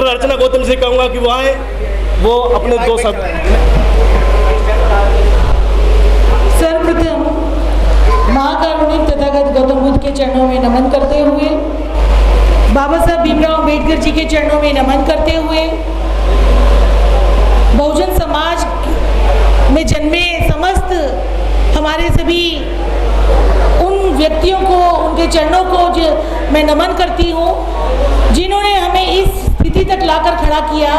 Doctor अर्चना गौतम से कहूँगा कि वो आए, वो अपने 2 शब्द। सर्वप्रथम महाकारुणिक तथागत गौतम बुद्ध के चरणों में नमन करते हुए, बाबा साहब भीमराव अंबेडकर जी के चरणों में नमन करते हुए, बहुजन समाज में जन्मे समस्त हमारे सभी उन व्यक्तियों को, उनके चरणों को मैं नमन करती हूँ जिन्होंने हमें इस स्थिति तक लाकर खड़ा किया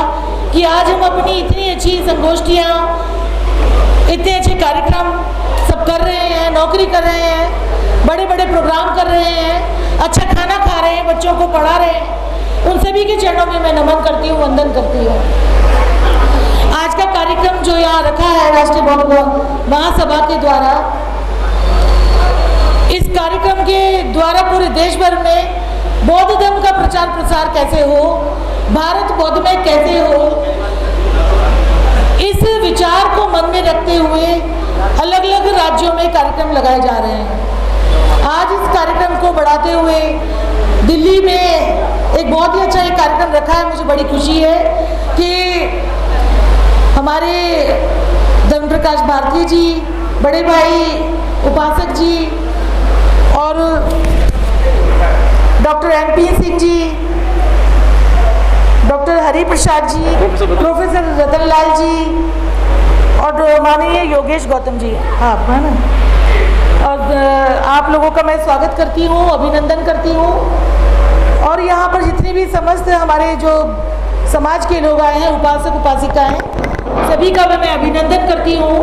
कि आज हम अपनी इतनी अच्छी संगोष्ठियाँ, इतने अच्छे कार्यक्रम सब कर रहे हैं, नौकरी कर रहे हैं, बड़े बड़े प्रोग्राम कर रहे हैं, अच्छा खाना खा रहे हैं, बच्चों को पढ़ा रहे हैं। उन सभी के चरणों में मैं नमन करती हूँ, वंदन करती हूँ। आज का कार्यक्रम जो यहाँ रखा है राष्ट्रीय बौद्ध महासभा के द्वारा, इस कार्यक्रम के द्वारा पूरे देश भर में बौद्ध धर्म का प्रचार प्रसार कैसे हो, भारत बौद्धमय कैसे हो, इस विचार को मन में रखते हुए अलग अलग राज्यों में कार्यक्रम लगाए जा रहे हैं। आज इस कार्यक्रम को बढ़ाते हुए दिल्ली में एक बहुत ही अच्छा एक कार्यक्रम रखा है। मुझे बड़ी खुशी है कि हमारे धर्म प्रकाश भारती जी, बड़े भाई उपासक जी और doctor MP Singh ji, doctor Hari Prasad ji, professor Ratanlal जी और माननीय योगेश गौतम जी, आप है ना, और आप लोगों का मैं स्वागत करती हूँ, अभिनंदन करती हूँ। और यहाँ पर जितने भी समस्त हमारे जो समाज के लोग आए हैं, उपासक उपासिकाएँ, सभी का मैं अभिनंदन करती हूँ।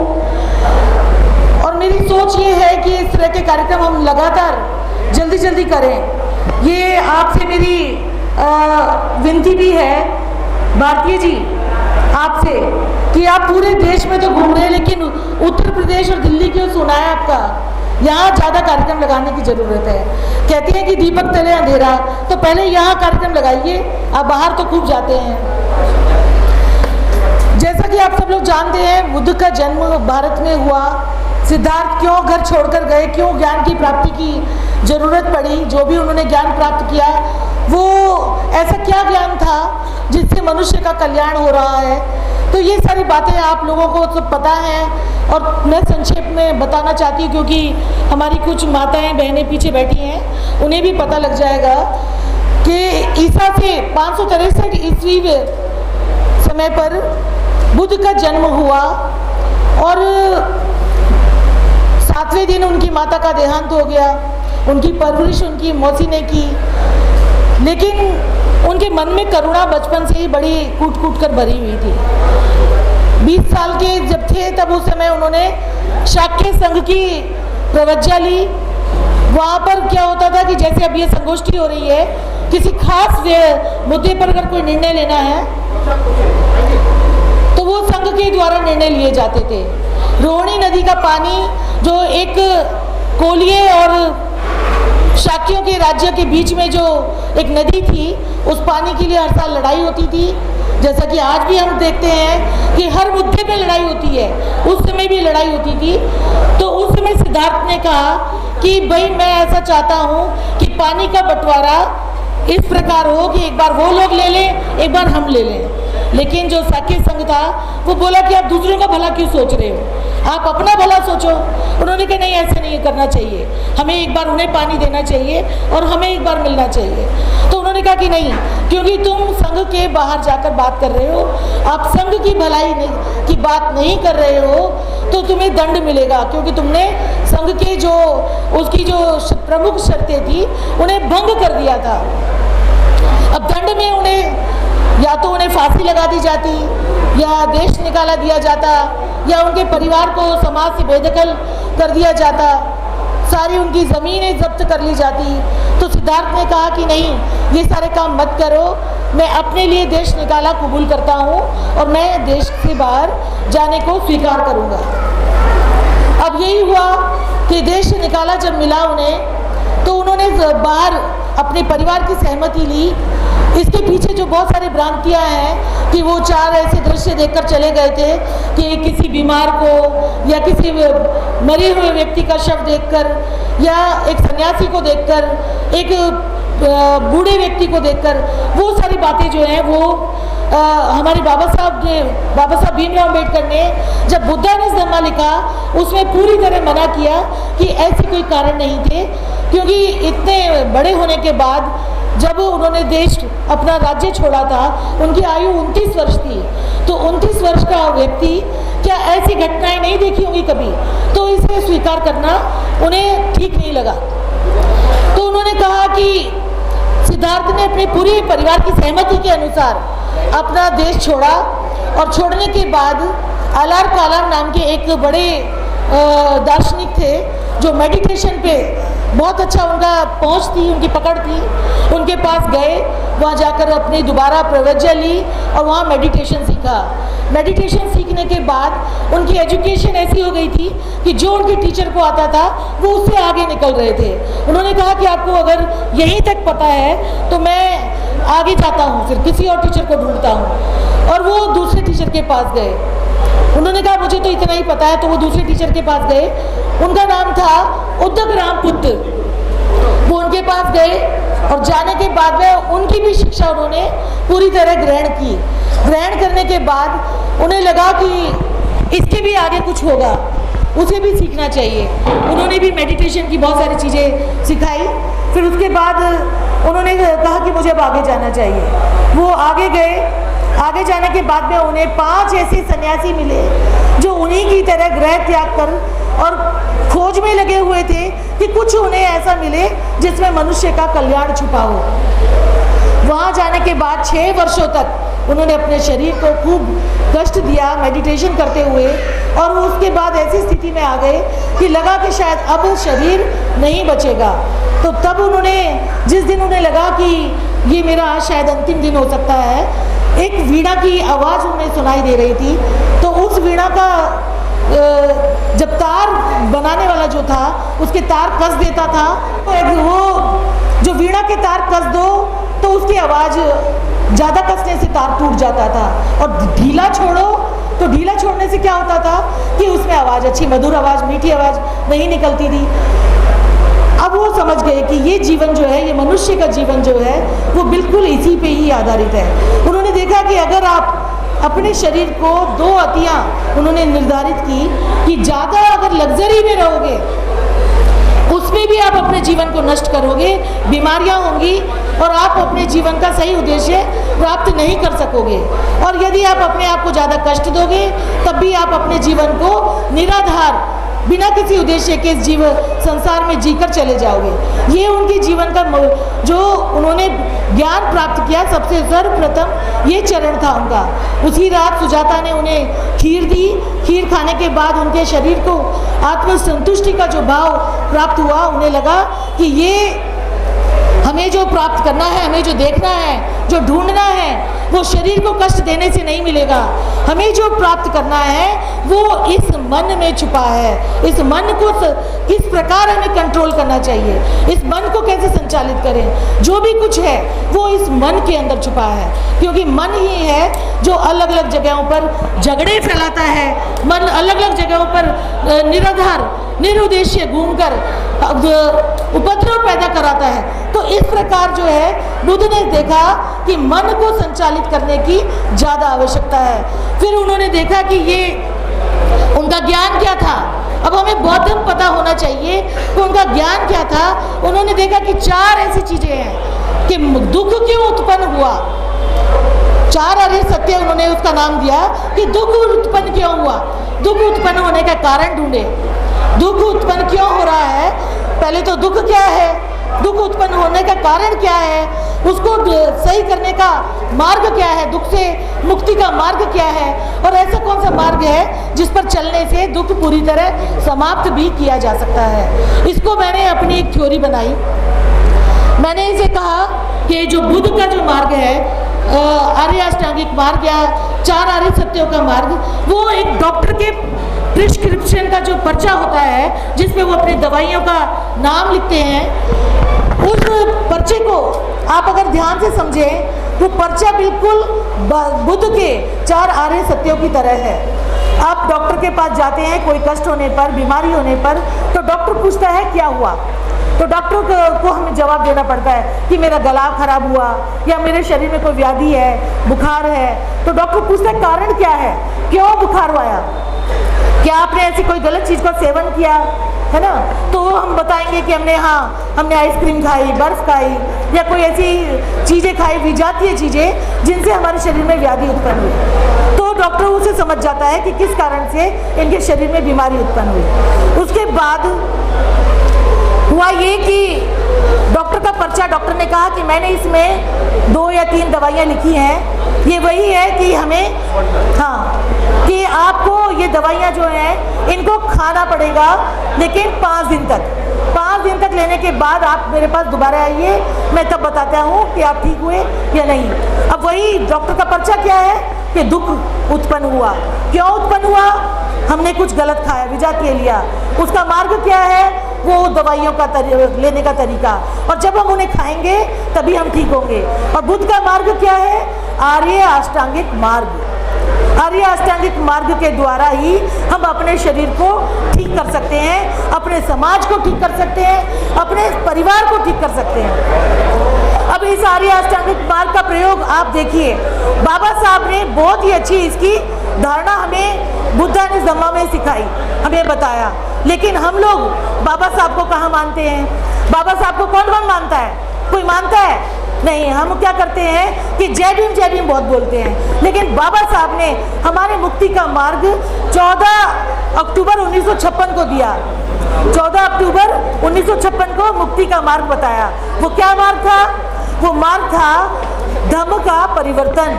और मेरी सोच ये है कि इस तरह के कार्यक्रम हम लगातार जल्दी जल्दी करें। ये आपसे मेरी विनती भी है भारतीय जी आपसे कि आप पूरे देश में तो घूम रहे हैं, लेकिन उत्तर प्रदेश और दिल्ली क्यों सुना है आपका, यहाँ ज़्यादा कार्यक्रम लगाने की ज़रूरत है। कहते हैं कि दीपक तले अंधेरा, तो पहले यहाँ कार्यक्रम लगाइए, आप बाहर तो खूब जाते हैं। जैसा कि आप सब लोग जानते हैं, बुद्ध का जन्म भारत में हुआ। सिद्धार्थ क्यों घर छोड़कर गए, क्यों ज्ञान की प्राप्ति की ज़रूरत पड़ी, जो भी उन्होंने ज्ञान प्राप्त किया वो ऐसा क्या ज्ञान था जिससे मनुष्य का कल्याण हो रहा है। तो ये सारी बातें आप लोगों को सब पता हैं और मैं संक्षेप में बताना चाहती हूँ, क्योंकि हमारी कुछ माताएं बहनें पीछे बैठी हैं, उन्हें भी पता लग जाएगा कि ईसा से 563 ईस्वी समय पर बुद्ध का जन्म हुआ और 7वें दिन उनकी माता का देहांत हो गया। उनकी परवरिश उनकी मौसी ने की, लेकिन उनके मन में करुणा बचपन से ही बड़ी कूट कूट कर भरी हुई थी। 20 साल के जब थे तब उस समय उन्होंने शाक्य संघ की प्रवज्जा ली। वहाँ पर क्या होता था कि जैसे अब ये संगोष्ठी हो रही है, किसी खास मुद्दे पर अगर कोई निर्णय लेना है तो वो संघ के द्वारा निर्णय लिए जाते थे। रोहिणी नदी का पानी जो एक कोलिये और शाक्यों के राज्य के बीच में जो एक नदी थी, उस पानी के लिए हर साल लड़ाई होती थी। जैसा कि आज भी हम देखते हैं कि हर मुद्दे पे लड़ाई होती है, उस समय भी लड़ाई होती थी। तो उस समय सिद्धार्थ ने कहा कि भाई मैं ऐसा चाहता हूँ कि पानी का बंटवारा इस प्रकार हो कि एक बार वो लोग ले लें, एक बार हम ले लें। लेकिन जो शाक्य संघ था वो बोला कि आप दूसरों का भला क्यों सोच रहे हो, आप अपना भला सोचो। उन्होंने कहा नहीं, ऐसे नहीं करना चाहिए, हमें एक बार उन्हें पानी देना चाहिए और हमें एक बार मिलना चाहिए। तो उन्होंने कहा कि नहीं, क्योंकि तुम संघ के बाहर जाकर बात कर रहे हो, आप संघ की भलाई की बात नहीं कर रहे हो, तो तुम्हें दंड मिलेगा, क्योंकि तुमने संघ के जो उसकी जो प्रमुख शर्तें थी उन्हें भंग कर दिया था। अब दंड में उन्हें या तो उन्हें फांसी लगा दी जाती, या देश निकाला दिया जाता, या उनके परिवार को समाज से बेदखल कर दिया जाता, सारी उनकी ज़मीनें जब्त कर ली जाती। तो सिद्धार्थ ने कहा कि नहीं, ये सारे काम मत करो, मैं अपने लिए देश निकाला कबूल करता हूँ और मैं देश से बाहर जाने को स्वीकार करूँगा। अब यही हुआ कि देश निकाला जब मिला उन्हें, तो उन्होंने बाहर अपने परिवार की सहमति ली। इसके पीछे जो बहुत सारी भ्रांतियाँ हैं कि वो 4 ऐसे दृश्य देखकर चले गए थे कि किसी बीमार को या किसी मरे हुए व्यक्ति का शव देखकर या एक सन्यासी को देखकर एक बूढ़े व्यक्ति को देखकर, वो सारी बातें जो हैं वो हमारे बाबा साहब भीमराव अम्बेडकर ने जब बुद्धा ने धम्मा लिखा उसमें पूरी तरह मना किया कि ऐसे कोई कारण नहीं थे, क्योंकि इतने बड़े होने के बाद जब उन्होंने देश अपना राज्य छोड़ा था उनकी आयु 29 वर्ष थी, तो 29 वर्ष का व्यक्ति क्या ऐसी घटनाएं नहीं देखी होंगी कभी, तो इसे स्वीकार करना उन्हें ठीक नहीं लगा। तो उन्होंने कहा कि सिद्धार्थ ने अपने पूरे परिवार की सहमति के अनुसार अपना देश छोड़ा, और छोड़ने के बाद अलार कालाम नाम के एक बड़े दार्शनिक थे जो मेडिटेशन पे बहुत अच्छा उनका पहुंच थी, उनकी पकड़ थी, उनके पास गए, वहाँ जाकर अपनी दोबारा प्रवज्ञा ली और वहाँ मेडिटेशन सीखा। मेडिटेशन सीखने के बाद उनकी एजुकेशन ऐसी हो गई थी कि जो उनके टीचर को आता था वो उससे आगे निकल रहे थे। उन्होंने कहा कि आपको अगर यहीं तक पता है तो मैं आगे जाता हूँ, फिर किसी और टीचर को ढूंढता हूँ, और वो दूसरे टीचर के पास गए। उन्होंने कहा मुझे तो इतना ही पता है, तो वो दूसरे टीचर के पास गए, उनका नाम था उद्दक राम पुत्र। वो उनके पास गए और जाने के बाद में उनकी भी शिक्षा उन्होंने पूरी तरह ग्रहण की। ग्रहण करने के बाद उन्हें लगा कि इसके भी आगे कुछ होगा, उसे भी सीखना चाहिए। उन्होंने भी मेडिटेशन की बहुत सारी चीज़ें सिखाई। फिर उसके बाद उन्होंने कहा कि मुझे अब आगे जाना चाहिए। वो आगे गए। आगे जाने के बाद में उन्हें 5 ऐसे सन्यासी मिले जो उन्हीं की तरह ग्रह त्याग कर और खोज में लगे हुए थे कि कुछ उन्हें ऐसा मिले जिसमें मनुष्य का कल्याण छुपा हो। वहाँ जाने के बाद 6 वर्षों तक उन्होंने अपने शरीर को खूब कष्ट दिया मेडिटेशन करते हुए, और वो उसके बाद ऐसी स्थिति में आ गए कि लगा कि शायद अब शरीर नहीं बचेगा। तो तब उन्होंने, जिस दिन उन्हें लगा कि ये मेरा शायद अंतिम दिन हो सकता है, एक वीणा की आवाज़ उन्हें सुनाई दे रही थी। तो उस वीणा का जब तार बनाने वाला जो था उसके तार कस देता था, तो वो जो वीणा के तार कस दो तो उसकी आवाज़ ज़्यादा कसने से तार टूट जाता था, और ढीला छोड़ो तो ढीला छोड़ने से क्या होता था कि उसमें आवाज़, अच्छी मधुर आवाज़, मीठी आवाज़ नहीं निकलती थी। अब वो समझ गए कि ये जीवन जो है, ये मनुष्य का जीवन जो है वो बिल्कुल इसी पे ही आधारित है। उन्होंने देखा कि अगर आप अपने शरीर को 2 अतियाँ उन्होंने निर्धारित की कि ज़्यादा अगर लग्जरी में रहोगे उसमें भी आप अपने जीवन को नष्ट करोगे, बीमारियां होंगी और आप अपने जीवन का सही उद्देश्य प्राप्त नहीं कर सकोगे। और यदि आप अपने आप को ज़्यादा कष्ट दोगे तब भी आप अपने जीवन को निराधार, बिना किसी उद्देश्य के जीवन संसार में जीकर चले जाओगे। ये उनके जीवन का जो उन्होंने ज्ञान प्राप्त किया, सबसे सर्वप्रथम ये चरण था उनका। उसी रात सुजाता ने उन्हें खीर दी। खीर खाने के बाद उनके शरीर को आत्मसंतुष्टि का जो भाव प्राप्त हुआ, उन्हें लगा कि ये हमें जो प्राप्त करना है, हमें जो देखना है, जो ढूंढना है, वो शरीर को कष्ट देने से नहीं मिलेगा। हमें जो प्राप्त करना है वो इस मन में छुपा है। इस मन को किस प्रकार हमें कंट्रोल करना चाहिए, इस मन को कैसे संचालित करें, जो भी कुछ है वो इस मन के अंदर छुपा है। क्योंकि मन ही है जो अलग अलग जगहों पर झगड़े फैलाता है। मन अलग अलग जगहों पर निराधार, निरुद्देश्य घूमकर उपद्रव पैदा कराता है। तो इस प्रकार जो है बुद्ध ने देखा कि मन को संचालित करने की ज़्यादा आवश्यकता है। फिर उन्होंने देखा कि ये उनका ज्ञान क्या था। अब हमें बौद्धम पता होना चाहिए कि उनका ज्ञान क्या था। उन्होंने देखा कि 4 ऐसी चीज़ें हैं कि दुख क्यों उत्पन्न हुआ। 4 आर्य सत्य उन्होंने उसका नाम दिया कि दुख उत्पन्न क्यों हुआ। दुख उत्पन्न होने का कारण ढूंढे। दुख उत्पन्न क्यों हो रहा है, पहले तो दुख क्या है, दुख उत्पन्न होने का कारण क्या है, उसको सही करने का मार्ग क्या है, दुख से मुक्ति का मार्ग क्या है, और ऐसा कौन सा मार्ग है जिस पर चलने से दुख पूरी तरह समाप्त भी किया जा सकता है। इसको मैंने अपनी एक थ्योरी बनाई। मैंने इसे कहा कि जो बुद्ध का जो मार्ग है, आर्य अष्टांगिक मार्ग या 4 आर्य सत्यों का मार्ग, वो एक डॉक्टर के प्रिस्क्रिप्शन का जो पर्चा होता है जिसमें वो अपनी दवाइयों का नाम लिखते हैं, उस पर्चे को आप अगर ध्यान से समझें तो पर्चा बिल्कुल बुद्ध के 4 आर्य सत्यों की तरह है। आप डॉक्टर के पास जाते हैं कोई कष्ट होने पर, बीमारी होने पर, तो डॉक्टर पूछता है क्या हुआ, तो डॉक्टर को हमें जवाब देना पड़ता है कि मेरा गला खराब हुआ या मेरे शरीर में कोई व्याधि है, बुखार है। तो डॉक्टर पूछता है कारण क्या है, क्यों बुखार आया, क्या आपने ऐसी कोई गलत चीज़ का सेवन किया है ना। तो हम बताएंगे कि हमने आइसक्रीम खाई, बर्फ खाई या कोई ऐसी चीज़ें खाई, विजातीय चीज़ें जिनसे हमारे शरीर में व्याधि उत्पन्न हुई। तो डॉक्टर उसे समझ जाता है कि किस कारण से इनके शरीर में बीमारी उत्पन्न हुई। उसके बाद हुआ ये कि डॉक्टर का पर्चा, डॉक्टर ने कहा कि मैंने इसमें 2 या 3 दवाइयाँ लिखी हैं, ये वही है कि कि आपको ये दवाइयाँ जो हैं इनको खाना पड़ेगा, लेकिन 5 दिन तक। 5 दिन तक लेने के बाद आप मेरे पास दोबारा आइए, मैं तब बताता हूँ कि आप ठीक हुए या नहीं। अब वही डॉक्टर का पर्चा क्या है कि दुख उत्पन्न हुआ। क्यों उत्पन्न हुआ, हमने कुछ गलत खाया, विजातीय लिया। उसका मार्ग क्या है, वो दवाइयों का लेने का तरीका, और जब हम उन्हें खाएंगे तभी हम ठीक होंगे। और बुद्ध का मार्ग क्या है, आर्य अष्टांगिक मार्ग। आर्य अष्टांगिक मार्ग के द्वारा ही हम अपने शरीर को ठीक कर सकते हैं, अपने समाज को ठीक कर सकते हैं, अपने परिवार को ठीक कर सकते हैं। अब इस आर्य अष्टांगिक मार्ग का प्रयोग आप देखिए, बाबा साहब ने बहुत ही अच्छी इसकी धारणा हमें बुद्धा ने धम्मा में सिखाई, हमें बताया। लेकिन हम लोग बाबा साहब को कहाँ मानते हैं, बाबा साहब को कौन कौन मानता है, कोई मानता है नहीं। हम क्या करते हैं कि जय भीम बहुत बोलते हैं, लेकिन बाबा साहब ने हमारे मुक्ति का मार्ग 14 अक्टूबर 1956 को दिया। 14 अक्टूबर 1956 को मुक्ति का मार्ग बताया। वो क्या मार्ग था, वो मार्ग था धम्म का परिवर्तन।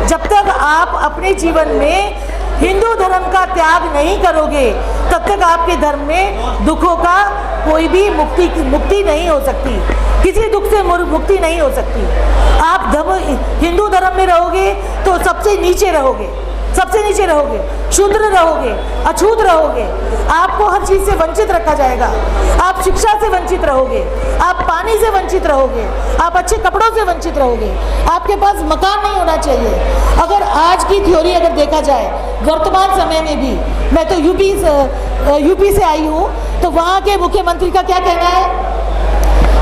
जब तक आप अपने जीवन में हिंदू धर्म का त्याग नहीं करोगे, तब तक आपके धर्म में दुखों का कोई भी मुक्ति नहीं हो सकती, किसी दुख से मुक्ति नहीं हो सकती। आप हिंदू धर्म में रहोगे तो सबसे नीचे रहोगे, शूद्र रहोगे, अछूत रहोगे, आपको हर चीज़ से वंचित रखा जाएगा। आप शिक्षा से वंचित रहोगे, आप पानी से वंचित रहोगे, आप अच्छे कपड़ों से वंचित रहोगे, आपके पास मकान नहीं होना चाहिए। अगर आज की थ्योरी अगर देखा जाए, वर्तमान समय में भी, मैं तो यूपी से आई हूँ, तो वहाँ के मुख्यमंत्री का क्या कहना है,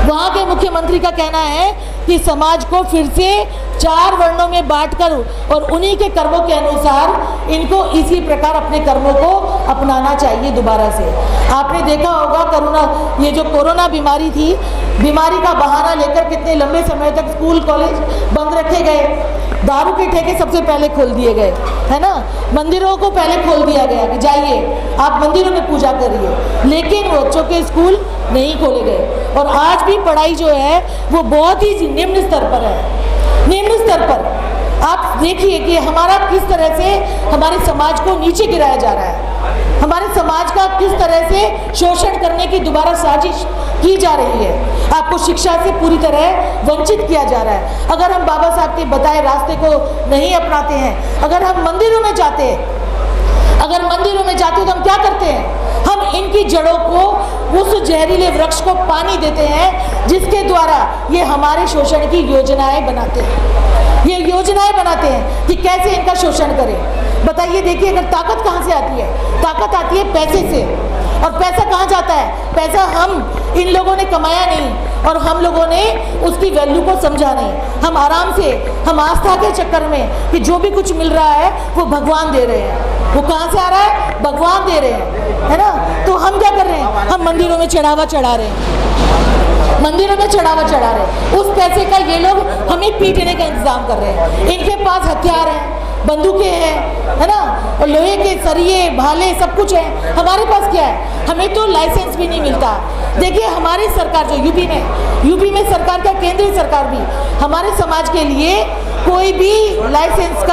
वहाँ के मुख्यमंत्री का कहना है कि समाज को फिर से 4 वर्णों में बांटकर और उन्हीं के कर्मों के अनुसार इनको इसी प्रकार अपने कर्मों को अपनाना चाहिए दोबारा से। आपने देखा होगा ये जो कोरोना बीमारी थी, बीमारी का बहाना लेकर कितने लंबे समय तक स्कूल कॉलेज बंद रखे गए, दारू के ठेके सबसे पहले खोल दिए गए, है ना, मंदिरों को पहले खोल दिया गया कि जाइए आप मंदिरों में पूजा करिए, लेकिन बच्चों के स्कूल नहीं खोले गए। और आज भी पढ़ाई जो है वो बहुत ही निम्न स्तर पर है, निम्न स्तर पर। आप देखिए कि हमारा किस तरह से हमारे समाज को नीचे गिराया जा रहा है, हमारे समाज का किस तरह से शोषण करने की दोबारा साजिश की जा रही है। आपको शिक्षा से पूरी तरह वंचित किया जा रहा है। अगर हम बाबा साहब के बताए रास्ते को नहीं अपनाते हैं, अगर हम मंदिरों में जाते हैं, तो हम क्या करते हैं, हम इनकी जड़ों को, उस जहरीले वृक्ष को पानी देते हैं, जिसके द्वारा ये हमारे शोषण की योजनाएं बनाते हैं। ये योजनाएं बनाते हैं कि कैसे इनका शोषण करें। बताइए, देखिए, अगर ताकत कहाँ से आती है, ताकत आती है पैसे से। और पैसा कहाँ जाता है, पैसा हम इन लोगों ने कमाया नहीं और हम लोगों ने उसकी वैल्यू को समझा नहीं। हम आराम से, हम आस्था के चक्कर में कि जो भी कुछ मिल रहा है वो भगवान दे रहे हैं। वो कहाँ से आ रहा है, भगवान दे रहे हैं, है ना। तो हम क्या कर रहे हैं, हम मंदिरों में चढ़ावा चढ़ा रहे हैं, मंदिरों में चढ़ावा चढ़ा रहे हैं। उस पैसे का ये लोग हमें पीटने का इंतजाम कर रहे हैं। इनके पास हथियार हैं, बंदूकें हैं, है ना, और लोहे के सरिये, भाले, सब कुछ है। हमारे पास क्या है, हमें तो लाइसेंस भी नहीं मिलता। देखिए, हमारी सरकार जो यूपी में सरकार का, केंद्रीय सरकार भी हमारे समाज के लिए कोई भी लाइसेंस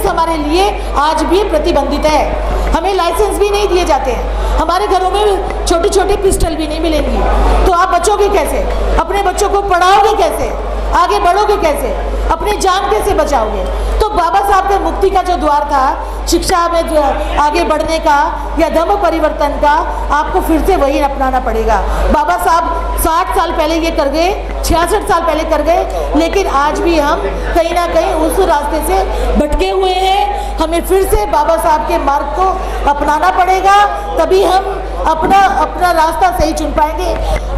हमारे लिए आज भी प्रतिबंधित है। हमें लाइसेंस भी नहीं दिए जाते हैं। हमारे घरों में छोटी छोटी पिस्टल भी नहीं मिलेंगी। तो आप बचोगे कैसे, अपने बच्चों को पढ़ाओगे कैसे, आगे बढ़ोगे कैसे, अपनी जान कैसे बचाओगे। तो बाबा साहब के मुक्ति का जो द्वार था, शिक्षा में जो आगे बढ़ने का या धम्म परिवर्तन का, आपको फिर से वही अपनाना पड़ेगा। बाबा साहब 60 साल पहले ये कर गए, 66 साल पहले कर गए, लेकिन आज भी हम कहीं ना कहीं उस रास्ते से भटके हुए हैं। हमें फिर से बाबा साहब के मार्ग को अपनाना पड़ेगा, तभी हम अपना रास्ता सही चुन पाएंगे।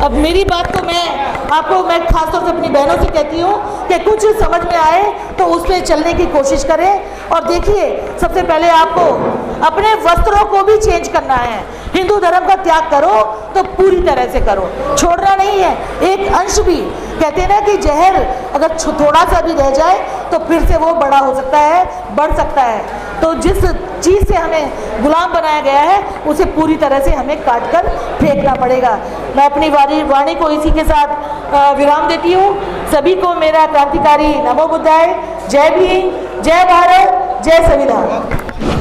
अब मेरी बात तो मैं खासतौर से अपनी बहनों से कहती हूँ कि कुछ समझ में आए तो उस पर चलने की कोशिश करें। और देखिए, सबसे पहले आपको अपने वस्त्रों को भी चेंज करना है। हिंदू धर्म का त्याग करो तो पूरी तरह से करो, छोड़ना नहीं है एक अंश भी। कहते हैं ना कि जहर अगर थोड़ा सा भी रह जाए तो फिर से वो बड़ा हो सकता है, बढ़ सकता है। तो जिस चीज़ से हमें गुलाम बनाया गया है उसे पूरी तरह से हमें काट कर फेंकना पड़ेगा। मैं अपनी वाणी को इसी के साथ विराम देती हूँ। सभी को मेरा क्रांतिकारी नमो बुद्धाय। जय भीम, जय भारत, जय संविधान।